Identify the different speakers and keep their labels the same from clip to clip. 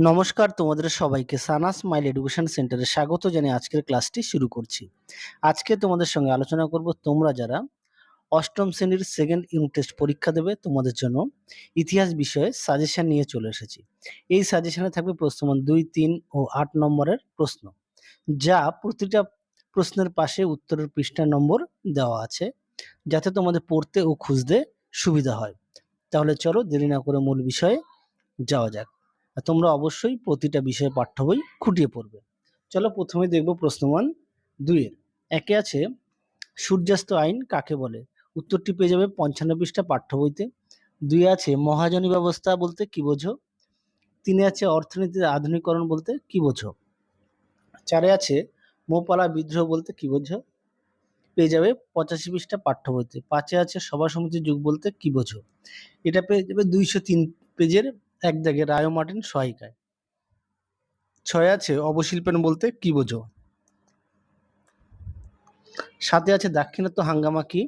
Speaker 1: নমস্কার তোমাদের সবাইকে সানা স্মাইল এডুকেশন সেন্টারে স্বাগত জানিয়ে আজকের ক্লাসটি শুরু করছি। আজকে তোমাদের সঙ্গে আলোচনা করব তোমরা যারা অষ্টম শ্রেণীর সেকেন্ড ইউনিট টেস্ট পরীক্ষা দেবে তোমাদের জন্য ইতিহাস বিষয়ে সাজেশন নিয়ে চলে এসেছি। এই সাজেশনে থাকবে প্রশ্নমান 2, 3 ও 8 নম্বরের প্রশ্ন, যা প্রতিটা প্রশ্নের পাশে উত্তরের পৃষ্ঠা নম্বর দেওয়া আছে, যাতে তোমাদের পড়তে ও খুঁজতে সুবিধা হয়। তাহলে চলো দেরি না করে মূল বিষয়ে যাওয়া যাক। আর তোমরা অবশ্যই প্রতিটা বিষয়ে পাঠ্য বই খুঁটিয়ে পড়বে। চলো প্রথমে দেখব প্রশ্নমান 2 এর। একে আছে সূর্যাস্ত আইন কাকে বলে? উত্তরটি পেয়ে যাবে 55 পৃষ্ঠা পাঠ্য বইতে। 2 আছে মহাজনী ব্যবস্থা বলতে কি বোঝো? 3 আছে অর্থনীতির আধুনিকরণ বলতে কি বোঝো? 4 আছে মোপালা বিদ্রোহ বলতে কি বোঝো? পেয়ে যাবে 85 পৃষ্ঠা পাঠ্য বইতে। 5 আছে সভা সমিতির যুগ বলতে কি বোঝো? এটা পেয়ে যাবে 203 পেজের এক দাগে রায় ও মার্টিন সহায়িকায়। 6 আছে অবশিল্পায়ন বলতে কি বোঝো? 7 আছে দাক্ষিণাত্য হাঙ্গামা কি?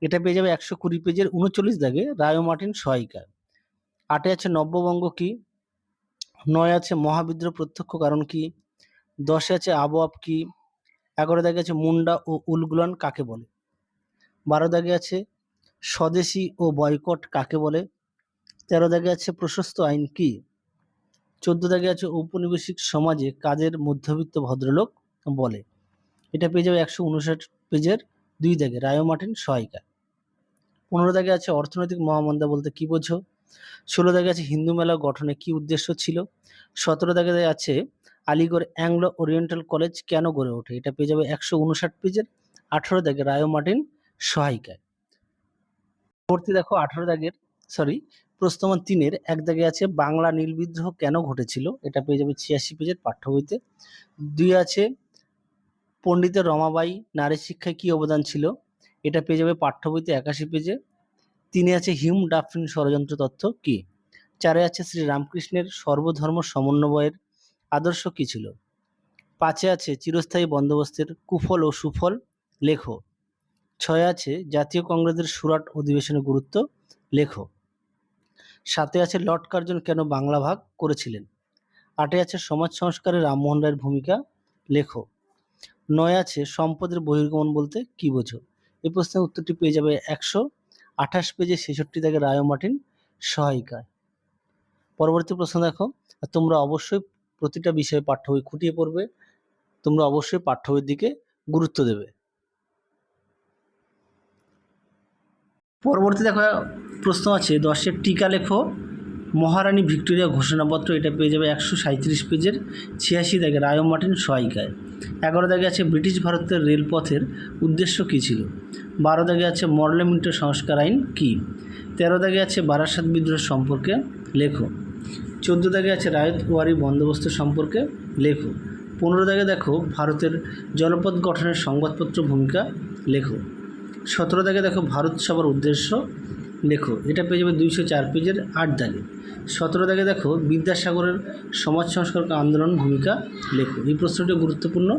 Speaker 1: এটা পেয়ে যাবে 120 পেজের 39 দাগে রায় ও মার্টিন সহায়িকায়। 8 আছে নব্যবঙ্গ কি? 9 আছে মহাবিদ্রোহ প্রত্যক্ষ কারণ কি? 10 আছে আবওয়াব কি? 11 দাগে আছে মুন্ডা ও উলগুলান কাকে বলে? 12 দাগে আছে স্বদেশী ও বয়কট কাকে বলে? 13 দাগে আছে প্রশস্ত আইন কি? 14 দাগে আছে ঔপনিবেশিক সমাজে কাজের মধ্যবিত্ত ভদ্রলোক বলে। এটা পেয়ে যাবে 159 পেজের 2 দাগে রায় ও মার্টিন সহায়িকা। 15 দাগে আছে অর্থনৈতিক মহামন্দা বলতে কি বোঝো? 16 দাগে আছে হিন্দু মেলা গঠনে কি উদ্দেশ্য ছিল? 17 দাগে আছে আলিগড় অ্যাংলো ওরিয়েন্টাল কলেজ কেন গড়ে ওঠে? এটা পেয়ে যাবে 159 পেজের 18 দাগে রায় ও মার্টিন সহায়িকায়। পরবর্তী দেখো 18 দাগের প্রশ্নমান 3 এর এক দাগে আছে বাংলা নীল বিদ্রোহ কেন ঘটেছিল? এটা পেয়ে যাবে 86 পেজের পাঠ্য বইতে। 2 আছে পণ্ডিতের রমাবাই নারী শিক্ষায় কি অবদান ছিল? এটা পেয়ে যাবে পাঠ্য বইতে 81 পেজে। 3 আছে হিউম ডাফরিন ষড়যন্ত্র তত্ত্ব কি? 4 আছে শ্রী রামকৃষ্ণের সর্বধর্ম সমন্বয়ের আদর্শ কি ছিল? 5 আছে চিরস্থায়ী বন্দোবস্তের কুফল ও সুফল লেখো। 6 আছে জাতীয় কংগ্রেসের সুরাট অধিবেশনের গুরুত্ব লেখো। 7 আছে লর্ড কার্জন কেন বাংলা ভাগ করেছিলেন? 8 আছে সমাজ সংস্কারে রামমোহন রায়ের ভূমিকা লেখো। 9 আছে সম্পদের বহির্গমন বলতে কি বোঝো? এই প্রশ্নের উত্তরটি পেয়ে যাবে 128 পেজে 66 দাগে রায় ও মার্টিন সহায়িকায়। পরবর্তী প্রশ্ন দেখো, তোমরা অবশ্যই প্রতিটা বিষয়ে পাঠ্য বই খুঁটিয়ে পড়বে। তোমরা অবশ্যই পাঠ্য বইয়ের দিকে গুরুত্ব দেবে। পরবর্তী দেখো প্রশ্ন আছে 10 টিকা লেখো মহারানী ভিক্টোরিয়া ঘোষণাপত্র। এটা পেয়ে যাবে 137 পেজের 86 দাগে রায় ও মার্টিন সহায়িকায়। 11 দাগে আছে ব্রিটিশ ভারতের রেলপথের উদ্দেশ্য কী ছিল? 12 দাগে আছে মরলে মিন্টো সংস্কার আইন কি? 13 দাগে আছে বারাসাত বিদ্রোহ সম্পর্কে লেখো। 14 দাগে আছে রায়ত ওয়ারি বন্দোবস্ত সম্পর্কে লেখো। 15 দাগে দেখো ভারতের জনপদ গঠনের সংবাদপত্র ভূমিকা লেখো। 17 দাগে দেখো ভারত সভার উদ্দেশ্য লেখো। এটা পেয়ে যাবে 204 পেজের 8 দাগে। 17 দাগে দেখো বিদ্যাসাগরের সমাজ সংস্কার আন্দোলন ভূমিকা লেখো। এই প্রশ্নটি গুরুত্বপূর্ণ,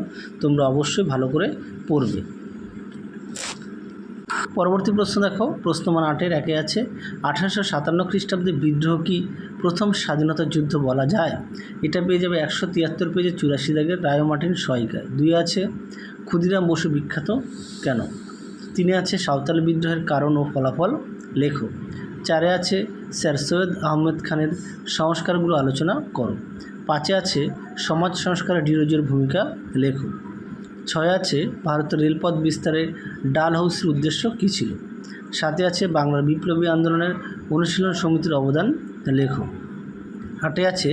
Speaker 1: তোমরা অবশ্যই ভালো করে পড়বে। পরবর্তী প্রশ্ন দেখো প্রশ্নমান 8 এর একে আছে 1857 খ্রিস্টাব্দে বিদ্রোহ কি প্রথম স্বাধীনতা যুদ্ধ বলা যায়? এটা পেয়ে যাবে 173 পেজে 84 দাগের রায় ও মার্টিন সহায়িকায়। 2 আছে ক্ষুদিরাম বসু বিখ্যাত কেন? 3 আছে সাঁওতাল বিদ্রোহের কারণ ও ফলাফল লেখো। 4 আছে স্যার সৈয়দ আহমেদ খানের সংস্কারগুলো আলোচনা করো। 5 আছে সমাজ সংস্কারে ডিরোজিওর ভূমিকা লেখো। 6 আছে ভারতের রেলপথ বিস্তারে ডালহৌসির উদ্দেশ্য কী ছিল? 7 আছে বাংলার বিপ্লবী আন্দোলনের অনুশীলন সমিতির অবদান লেখো। 8 আছে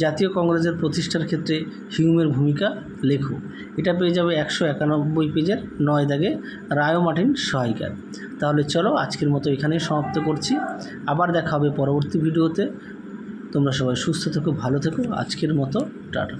Speaker 1: জাতীয় কংগ্রেসের প্রতিষ্ঠার ক্ষেত্রে হিউমের ভূমিকা লেখো। এটা পেয়ে যাবে 191 পেজের 9 দাগে রায় ও মার্টিন সহায়িকায়। তাহলে চলো আজকের মতো এখানেই সমাপ্ত করছি। আবার দেখা হবে পরবর্তী ভিডিওতে। তোমরা সবাই সুস্থ থেকো, ভালো থেকো। আজকের মতো টাটা।